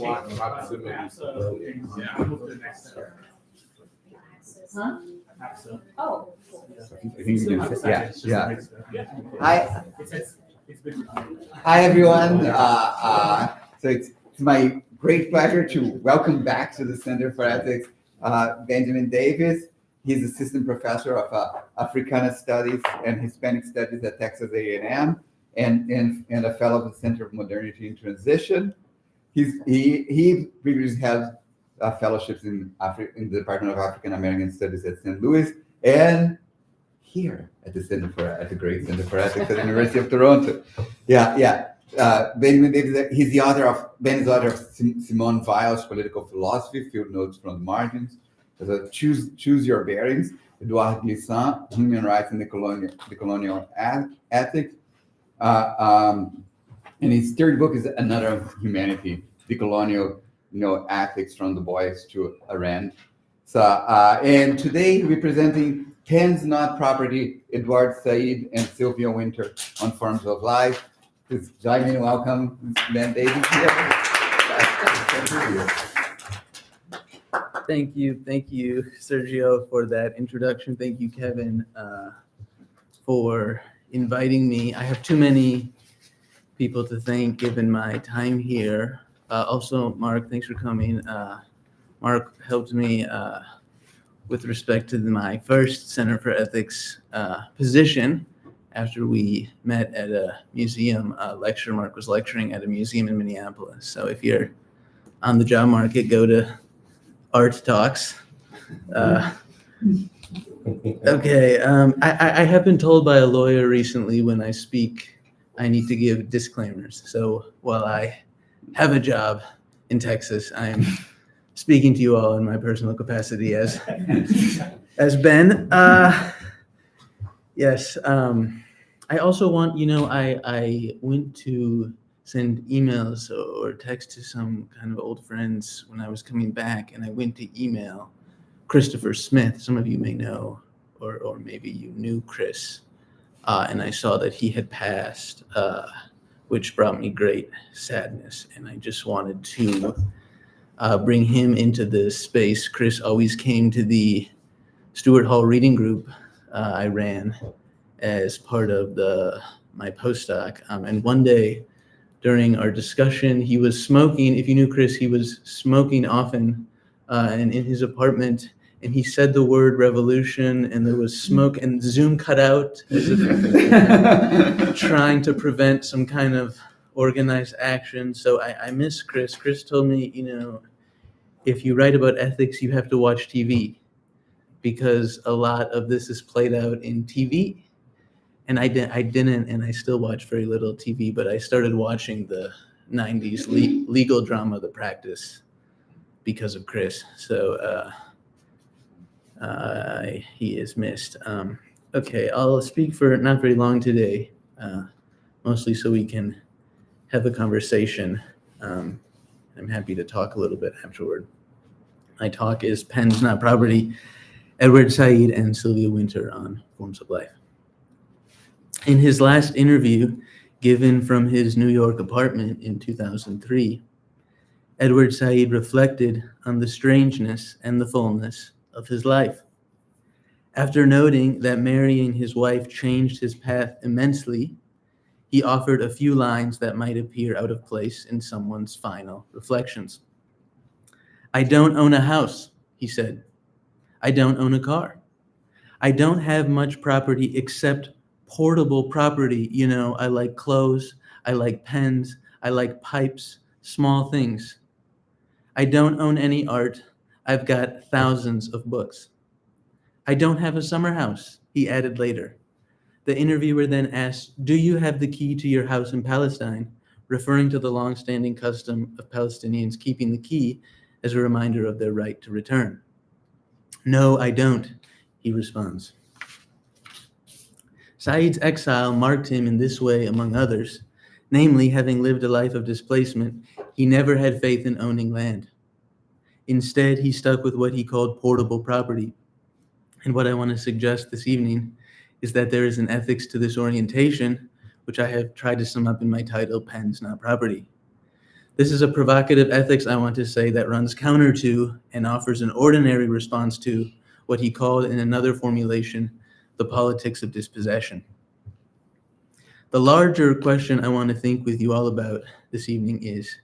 Huh? Oh. I think you can say, yeah. Hi, hi everyone. So it's my great pleasure to welcome back to the Center for Ethics Benjamin Davis. He's assistant professor of Africana Studies and Hispanic Studies at Texas A&M and a fellow of the Center of Modernity and Transition. He previously held fellowships in the Department of African American Studies at St. Louis and here at the Great Center for Ethics at the University of Toronto. Benjamin Davis, Ben is the author of Simone Weil's Political Philosophy, Field Notes from the Margins. There's a Choose Your Bearings, Edouard Glissant, Human Rights and the Colonial Ethics. And his third book is Another Humanity, the Colonial Ethics from Du Bois to Arendt. So, and today representing Pens Not Property, Edward Said and Sylvia Wynter on Forms of Life. Please join me and welcome Ben Davis here. Thank you, Sergio, for that introduction. Thank you, Kevin, for inviting me. I have too many people to thank given my time here. Also, Mark, thanks for coming. Mark helped me with respect to my first Center for Ethics position after we met at a museum lecture. Mark was lecturing at a museum in Minneapolis. So if you're on the job market, go to Art Talks. Okay, I have been told by a lawyer recently when I speak, I need to give disclaimers. So while I have a job in Texas, I'm speaking to you all in my personal capacity as Ben. Yes. I also want, I went to send emails or text to some kind of old friends when I was coming back, and I went to email Christopher Smith. Some of you may know, or maybe you knew Chris, and I saw that he had passed, which brought me great sadness, and I just wanted to bring him into this space. Chris always came to the Stewart Hall reading group I ran as part of my postdoc, and one day during our discussion, he was smoking. If you knew Chris, he was smoking often and in his apartment, and he said the word revolution, and there was smoke, and Zoom cut out as if trying to prevent some kind of organized action. So I miss Chris. Chris told me, if you write about ethics, you have to watch TV because a lot of this is played out in TV. And I didn't, and I still watch very little TV, but I started watching the 90s legal drama, The Practice, because of Chris. So he is missed. Okay, I'll speak for not very long today, mostly so we can have a conversation. I'm happy to talk a little bit afterward. My talk is Pens Not Property, Edward Said and Sylvia Wynter on Forms of Life. In his last interview given from his New York apartment in 2003, Edward Said reflected on the strangeness and the fullness of his life. After noting that marrying his wife changed his path immensely, he offered a few lines that might appear out of place in someone's final reflections. "I don't own a house," he said. "I don't own a car. I don't have much property except portable property. I like clothes, I like pens, I like pipes, small things. I don't own any art. I've got thousands of books. I don't have a summer house," he added later. The interviewer then asked, "Do you have the key to your house in Palestine?" referring to the long-standing custom of Palestinians keeping the key as a reminder of their right to return. "No, I don't," he responds. Said's exile marked him in this way, among others. Namely, having lived a life of displacement, he never had faith in owning land. Instead, he stuck with what he called portable property. And what I want to suggest this evening is that there is an ethics to this orientation, which I have tried to sum up in my title, Pens Not Property. This is a provocative ethics, I want to say, that runs counter to and offers an ordinary response to what he called in another formulation, the politics of dispossession. The larger question I want to think with you all about this evening is,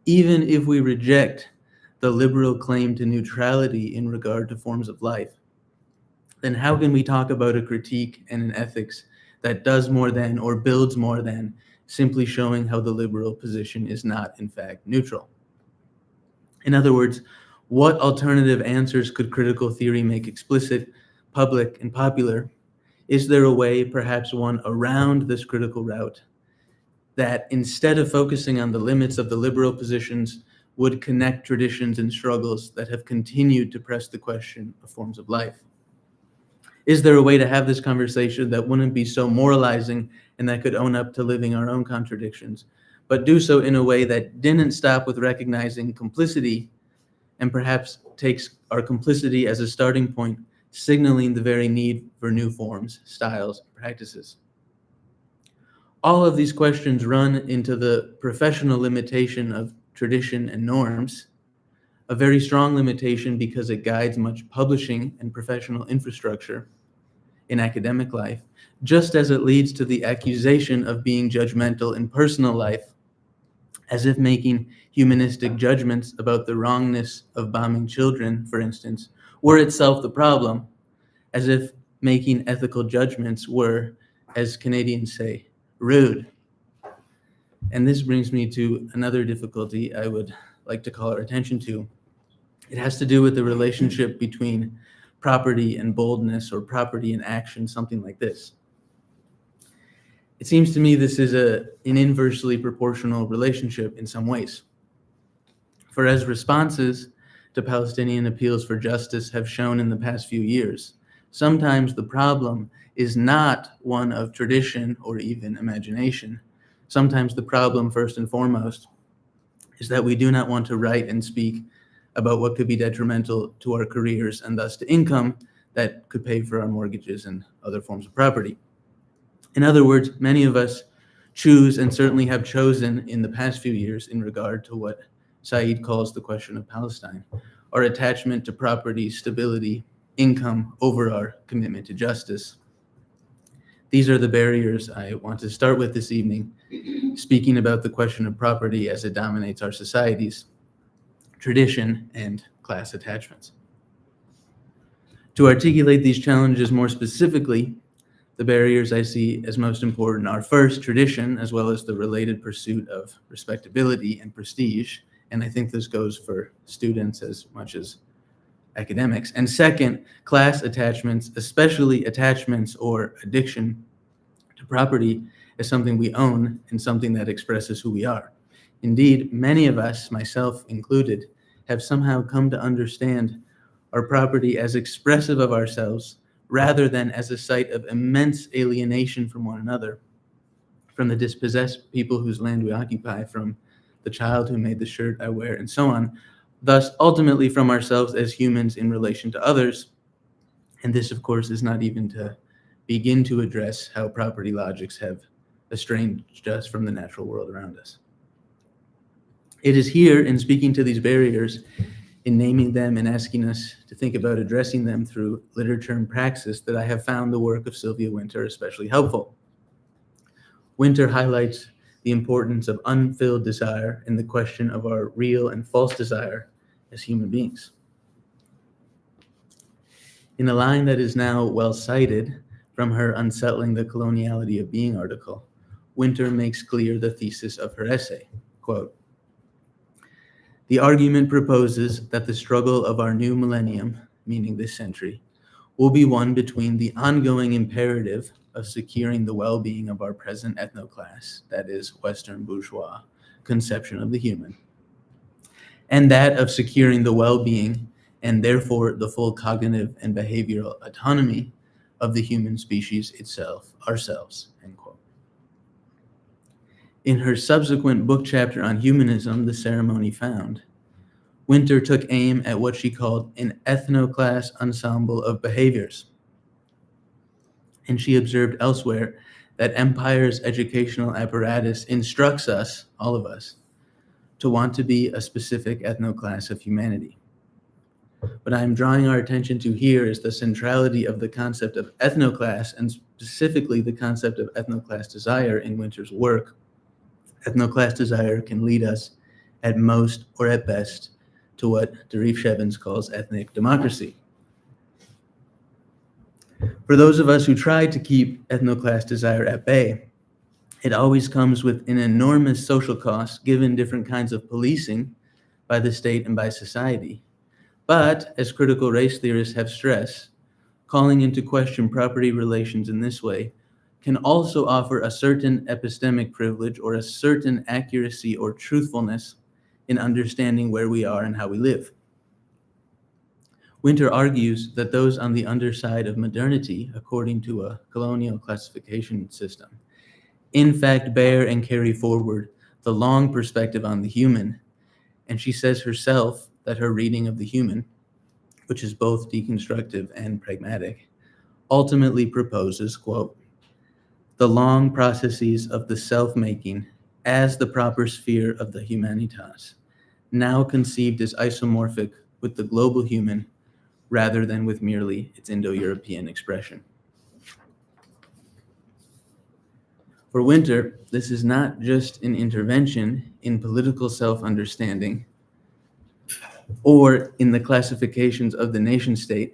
even if we reject the liberal claim to neutrality in regard to forms of life, then how can we talk about a critique and an ethics that does more than or builds more than simply showing how the liberal position is not, in fact, neutral? In other words, what alternative answers could critical theory make explicit, public, and popular? Is there a way, perhaps one around this critical route, that instead of focusing on the limits of the liberal positions, would connect traditions and struggles that have continued to press the question of forms of life? Is there a way to have this conversation that wouldn't be so moralizing and that could own up to living our own contradictions, but do so in a way that didn't stop with recognizing complicity and perhaps takes our complicity as a starting point, signaling the very need for new forms, styles, practices? All of these questions run into the professional limitation of tradition and norms, a very strong limitation because it guides much publishing and professional infrastructure in academic life, just as it leads to the accusation of being judgmental in personal life, as if making humanistic judgments about the wrongness of bombing children, for instance, were itself the problem, as if making ethical judgments were, as Canadians say, rude. And this brings me to another difficulty I would like to call our attention to. It has to do with the relationship between property and boldness, or property and action, something like this. It seems to me this is an inversely proportional relationship in some ways. For as responses to Palestinian appeals for justice have shown in the past few years, sometimes the problem is not one of tradition or even imagination. Sometimes the problem, first and foremost, is that we do not want to write and speak about what could be detrimental to our careers and thus to income that could pay for our mortgages and other forms of property. In other words, many of us choose, and certainly have chosen in the past few years in regard to what Said calls the question of Palestine, our attachment to property, stability, income over our commitment to justice. These are the barriers I want to start with this evening, speaking about the question of property as it dominates our societies, tradition, and class attachments. To articulate these challenges more specifically, the barriers I see as most important are first, tradition, as well as the related pursuit of respectability and prestige, and I think this goes for students as much as academics. And second, class attachments, especially attachments or addiction to property, as something we own and something that expresses who we are. Indeed, many of us, myself included, have somehow come to understand our property as expressive of ourselves rather than as a site of immense alienation from one another, from the dispossessed people whose land we occupy, from the child who made the shirt I wear, and so on, thus ultimately from ourselves as humans in relation to others. And this, of course, is not even to begin to address how property logics have estranged us from the natural world around us. It is here, in speaking to these barriers, in naming them and asking us to think about addressing them through literature and praxis, that I have found the work of Sylvia Wynter especially helpful. Wynter highlights the importance of unfilled desire and the question of our real and false desire as human beings. In a line that is now well cited from her Unsettling the Coloniality of Being article, Wynter makes clear the thesis of her essay, quote, "The argument proposes that the struggle of our new millennium, meaning this century, will be one between the ongoing imperative of securing the well-being of our present ethno-class, that is, Western bourgeois conception of the human, and that of securing the well-being and therefore the full cognitive and behavioral autonomy of the human species itself, ourselves," end quote. In her subsequent book chapter on humanism, The Ceremony Found, Wynter took aim at what she called an ethno-class ensemble of behaviors. And she observed elsewhere that empire's educational apparatus instructs us, all of us, to want to be a specific ethno-class of humanity. What I am drawing our attention to here is the centrality of the concept of ethno-class, and specifically the concept of ethno-class desire in Wynter's work. Ethno-class desire can lead us, at most or at best, to what Derrida calls ethnic democracy. For those of us who try to keep ethno-class desire at bay, it always comes with an enormous social cost given different kinds of policing by the state and by society. But, as critical race theorists have stressed, calling into question property relations in this way can also offer a certain epistemic privilege or a certain accuracy or truthfulness in understanding where we are and how we live. Wynter argues that those on the underside of modernity, according to a colonial classification system, in fact bear and carry forward the long perspective on the human, and she says herself that her reading of the human, which is both deconstructive and pragmatic, ultimately proposes, quote, the long processes of the self-making as the proper sphere of the humanitas, now conceived as isomorphic with the global human rather than with merely its Indo-European expression. For Wynter, this is not just an intervention in political self-understanding or in the classifications of the nation-state,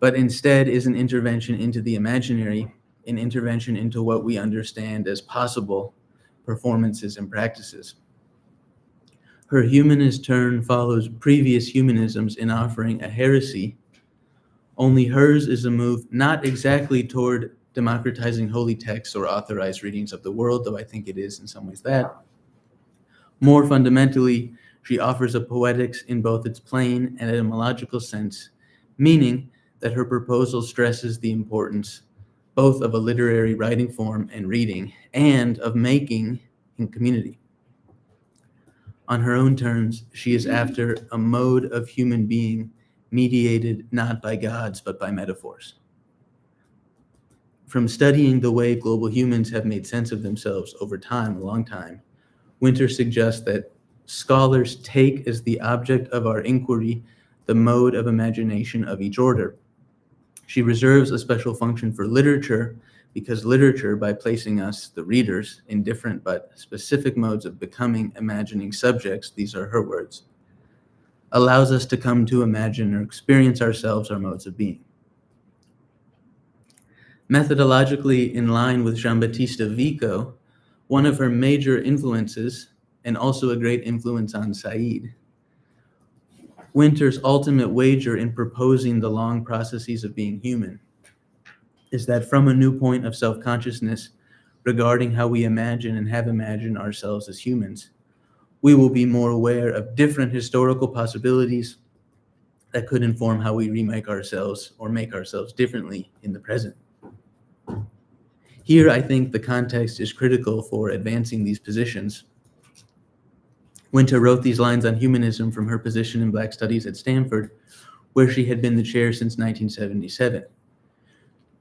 but instead is an intervention into the imaginary, an intervention into what we understand as possible performances and practices. Her humanist turn follows previous humanisms in offering a heresy, only hers is a move not exactly toward democratizing holy texts or authorized readings of the world, though I think it is in some ways that. More fundamentally, she offers a poetics in both its plain and etymological sense, meaning that her proposal stresses the importance both of a literary writing form and reading, and of making in community. On her own terms, she is after a mode of human being mediated not by gods, but by metaphors. From studying the way global humans have made sense of themselves over time, a long time, Wynter suggests that scholars take as the object of our inquiry the mode of imagination of each order. She reserves a special function for literature because literature, by placing us, the readers, in different but specific modes of becoming, imagining subjects, these are her words, allows us to come to imagine or experience ourselves our modes of being. Methodologically in line with Giambattista Vico, one of her major influences, and also a great influence on Said, Wynter's ultimate wager in proposing the long processes of being human is that from a new point of self-consciousness regarding how we imagine and have imagined ourselves as humans, we will be more aware of different historical possibilities that could inform how we remake ourselves or make ourselves differently in the present. Here, I think the context is critical for advancing these positions. Wynter wrote these lines on humanism from her position in Black Studies at Stanford, where she had been the chair since 1977.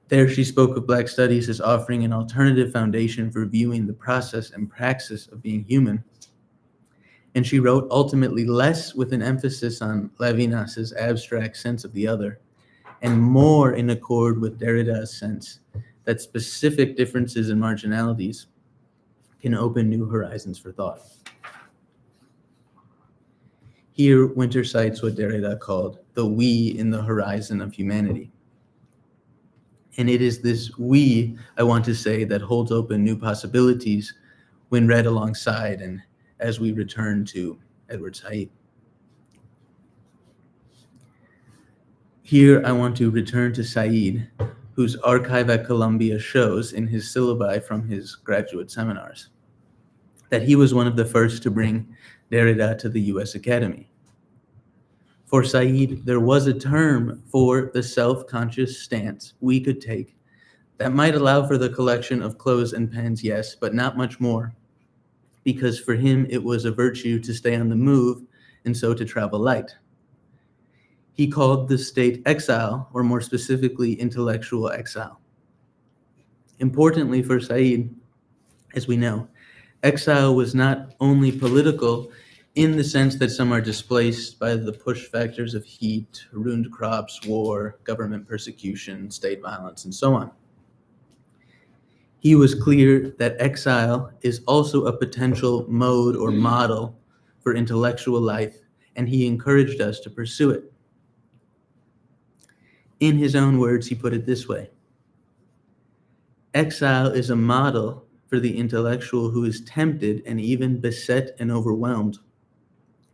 There, she spoke of Black Studies as offering an alternative foundation for viewing the process and praxis of being human. And she wrote ultimately less with an emphasis on Levinas's abstract sense of the other, and more in accord with Derrida's sense that specific differences and marginalities can open new horizons for thought. Here, Wynter cites what Derrida called the we in the horizon of humanity. And it is this we, I want to say, that holds open new possibilities when read alongside and as we return to Edward Said. Here, I want to return to Said, whose archive at Columbia shows in his syllabi from his graduate seminars that he was one of the first to bring Derrida to the US Academy. For Said, there was a term for the self-conscious stance we could take that might allow for the collection of clothes and pens, yes, but not much more, because for him it was a virtue to stay on the move and so to travel light. He called the state exile, or more specifically, intellectual exile. Importantly for Said, as we know, Exile was not only political in the sense that some are displaced by the push factors of heat, ruined crops, war, government persecution, state violence, and so on. He was clear that exile is also a potential mode or model for intellectual life, and he encouraged us to pursue it. In his own words, he put it this way: exile is a model for the intellectual who is tempted and even beset and overwhelmed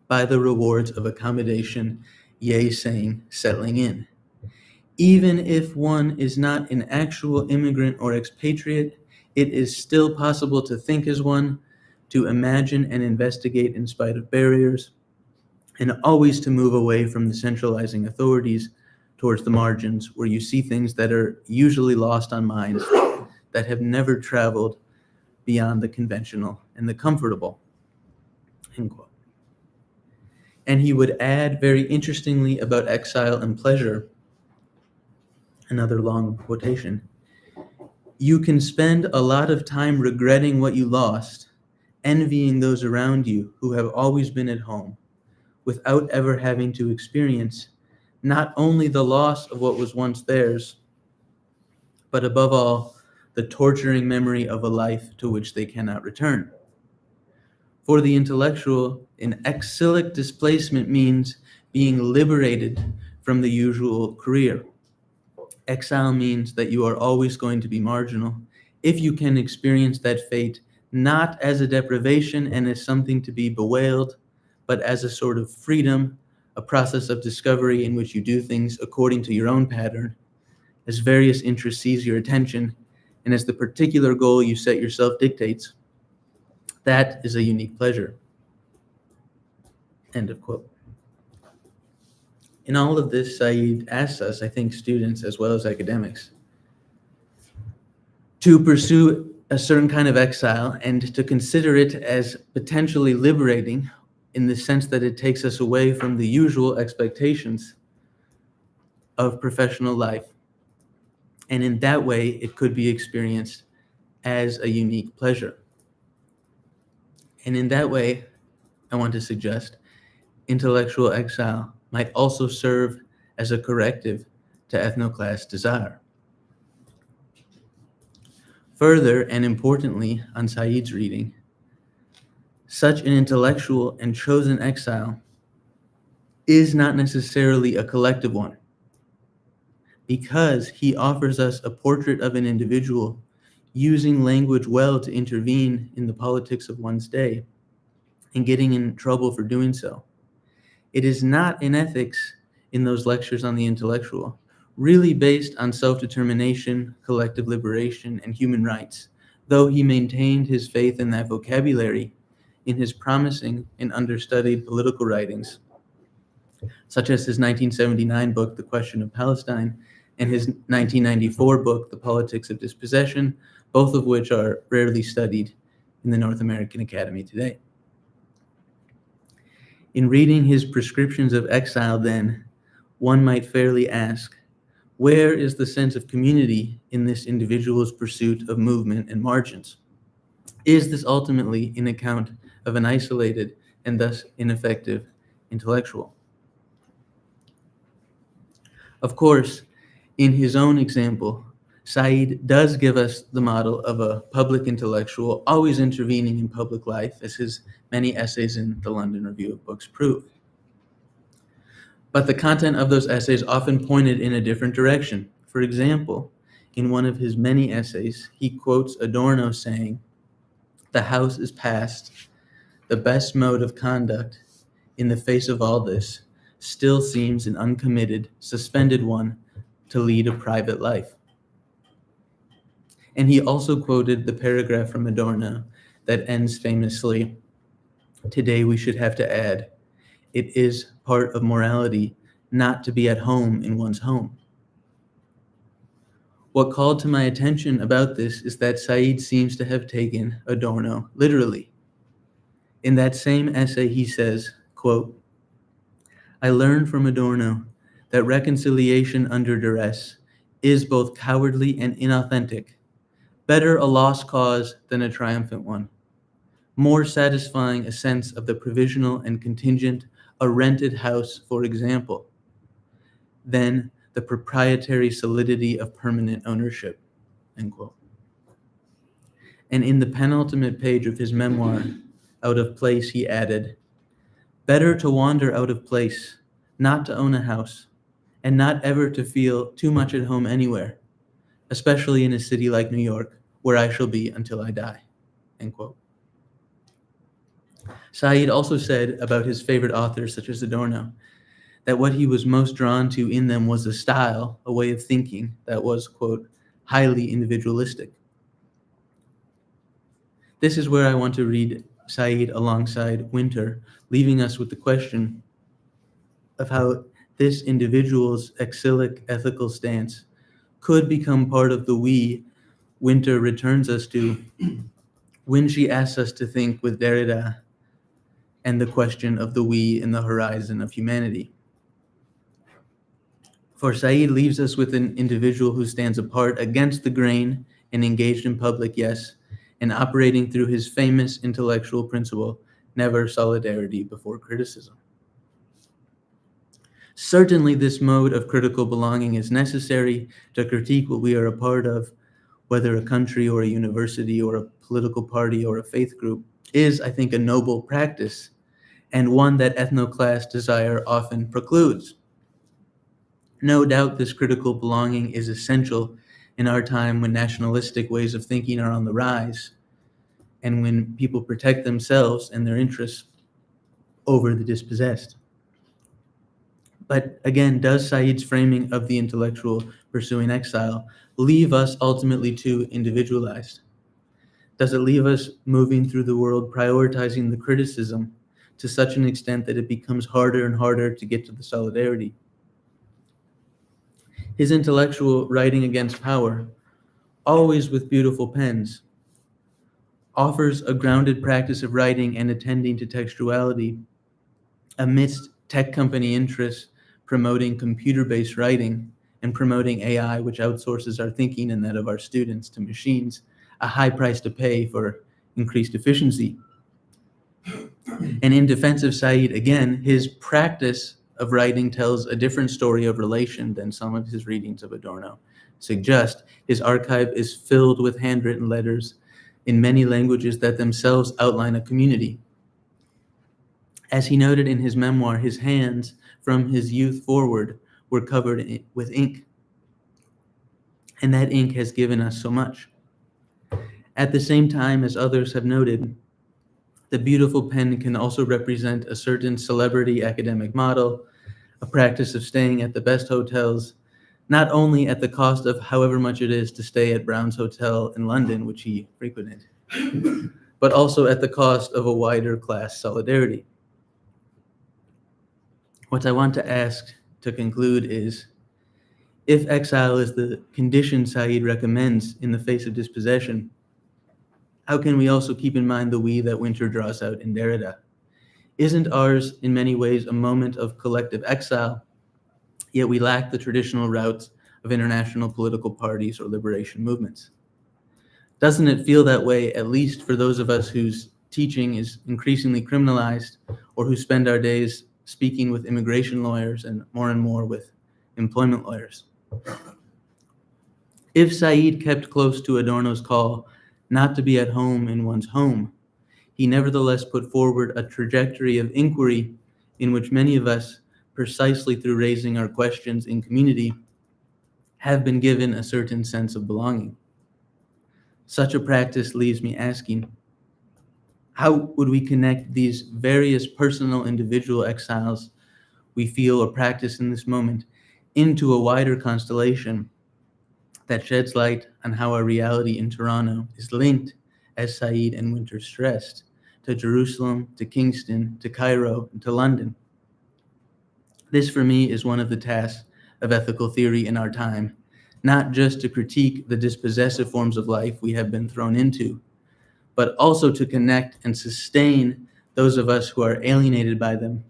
by the rewards of accommodation, yea, saying, settling in. Even if one is not an actual immigrant or expatriate, it is still possible to think as one, to imagine and investigate in spite of barriers, and always to move away from the centralizing authorities towards the margins, where you see things that are usually lost on minds that have never traveled beyond the conventional and the comfortable, end quote. And he would add very interestingly about exile and pleasure, another long quotation: you can spend a lot of time regretting what you lost, envying those around you who have always been at home, without ever having to experience not only the loss of what was once theirs, but above all, the torturing memory of a life to which they cannot return. For the intellectual, an exilic displacement means being liberated from the usual career. Exile means that you are always going to be marginal. If you can experience that fate not as a deprivation and as something to be bewailed, but as a sort of freedom, a process of discovery in which you do things according to your own pattern, as various interests seize your attention, and as the particular goal you set yourself dictates, that is a unique pleasure. End of quote. In all of this, Said asks us, I think students as well as academics, to pursue a certain kind of exile and to consider it as potentially liberating in the sense that it takes us away from the usual expectations of professional life. And in that way, it could be experienced as a unique pleasure. And in that way, I want to suggest intellectual exile might also serve as a corrective to ethnoclass desire. Further, and importantly, on Said's reading, such an intellectual and chosen exile is not necessarily a collective one, because he offers us a portrait of an individual using language well to intervene in the politics of one's day and getting in trouble for doing so. It is not an ethics in those lectures on the intellectual, really based on self-determination, collective liberation, and human rights, though he maintained his faith in that vocabulary in his promising and understudied political writings, such as his 1979 book, The Question of Palestine, and his 1994 book, The Politics of Dispossession, both of which are rarely studied in the North American Academy today. In reading his prescriptions of exile, then, one might fairly ask, where is the sense of community in this individual's pursuit of movement and margins? Is this ultimately an account of an isolated and thus ineffective intellectual? Of course, in his own example, Said does give us the model of a public intellectual always intervening in public life, as his many essays in the London Review of Books prove. But the content of those essays often pointed in a different direction. For example, in one of his many essays, he quotes Adorno saying, "The house is past. The best mode of conduct in the face of all this still seems an uncommitted, suspended one to lead a private life." And he also quoted the paragraph from Adorno that ends famously, "Today we should have to add, it is part of morality not to be at home in one's home." What called to my attention about this is that Said seems to have taken Adorno literally. In that same essay, he says, quote, "I learned from Adorno that reconciliation under duress is both cowardly and inauthentic. Better a lost cause than a triumphant one. more satisfying a sense of the provisional and contingent, a rented house, for example, than the proprietary solidity of permanent ownership, end quote. And in the penultimate page of his memoir, Out of Place, he added, "Better to wander out of place, not to own a house, and not ever to feel too much at home anywhere, especially in a city like New York, where I shall be until I die," end quote. Said also said about his favorite authors, such as Adorno, that what he was most drawn to in them was a style, a way of thinking that was, quote, highly individualistic. This is where I want to read Said alongside Wynter, leaving us with the question of how this individual's exilic ethical stance could become part of the we Wynter returns us to when she asks us to think with Derrida and the question of the we in the horizon of humanity. For Said leaves us with an individual who stands apart against the grain and engaged in public, yes, and operating through his famous intellectual principle, never solidarity before criticism. Certainly, this mode of critical belonging is necessary to critique what we are a part of, whether a country or a university or a political party or a faith group, is, I think, a noble practice, and one that ethnoclass desire often precludes. No doubt this critical belonging is essential in our time when nationalistic ways of thinking are on the rise, and when people protect themselves and their interests over the dispossessed. But again, does Said's framing of the intellectual pursuing exile leave us ultimately too individualized? Does it leave us moving through the world prioritizing the criticism to such an extent that it becomes harder and harder to get to the solidarity? His intellectual writing against power, always with beautiful pens, offers a grounded practice of writing and attending to textuality amidst tech company interests promoting computer-based writing and promoting AI, which outsources our thinking and that of our students to machines, a high price to pay for increased efficiency. And in defense of Said, again, his practice of writing tells a different story of relation than some of his readings of Adorno suggest. His archive is filled with handwritten letters in many languages that themselves outline a community. As he noted in his memoir, his hands from his youth forward were covered with ink. And that ink has given us so much. At the same time, as others have noted, the beautiful pen can also represent a certain celebrity academic model, a practice of staying at the best hotels, not only at the cost of however much it is to stay at Brown's Hotel in London, which he frequented, but also at the cost of a wider class solidarity. What I want to ask to conclude is, if exile is the condition Said recommends in the face of dispossession, how can we also keep in mind the we that Wynter draws out in Derrida? Isn't ours in many ways a moment of collective exile, yet we lack the traditional routes of international political parties or liberation movements? Doesn't it feel that way, at least for those of us whose teaching is increasingly criminalized, or who spend our days speaking with immigration lawyers and more with employment lawyers? If Said kept close to Adorno's call not to be at home in one's home, he nevertheless put forward a trajectory of inquiry in which many of us, precisely through raising our questions in community, have been given a certain sense of belonging. Such a practice leaves me asking, how would we connect these various personal individual exiles we feel or practice in this moment into a wider constellation that sheds light on how our reality in Toronto is linked, as Said and Wynter stressed, to Jerusalem, to Kingston, to Cairo, and to London? This, for me, is one of the tasks of ethical theory in our time, not just to critique the dispossessive forms of life we have been thrown into, but also to connect and sustain those of us who are alienated by them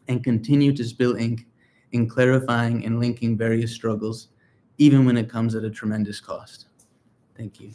and continue to spill ink in clarifying and linking various struggles, even when it comes at a tremendous cost. Thank you.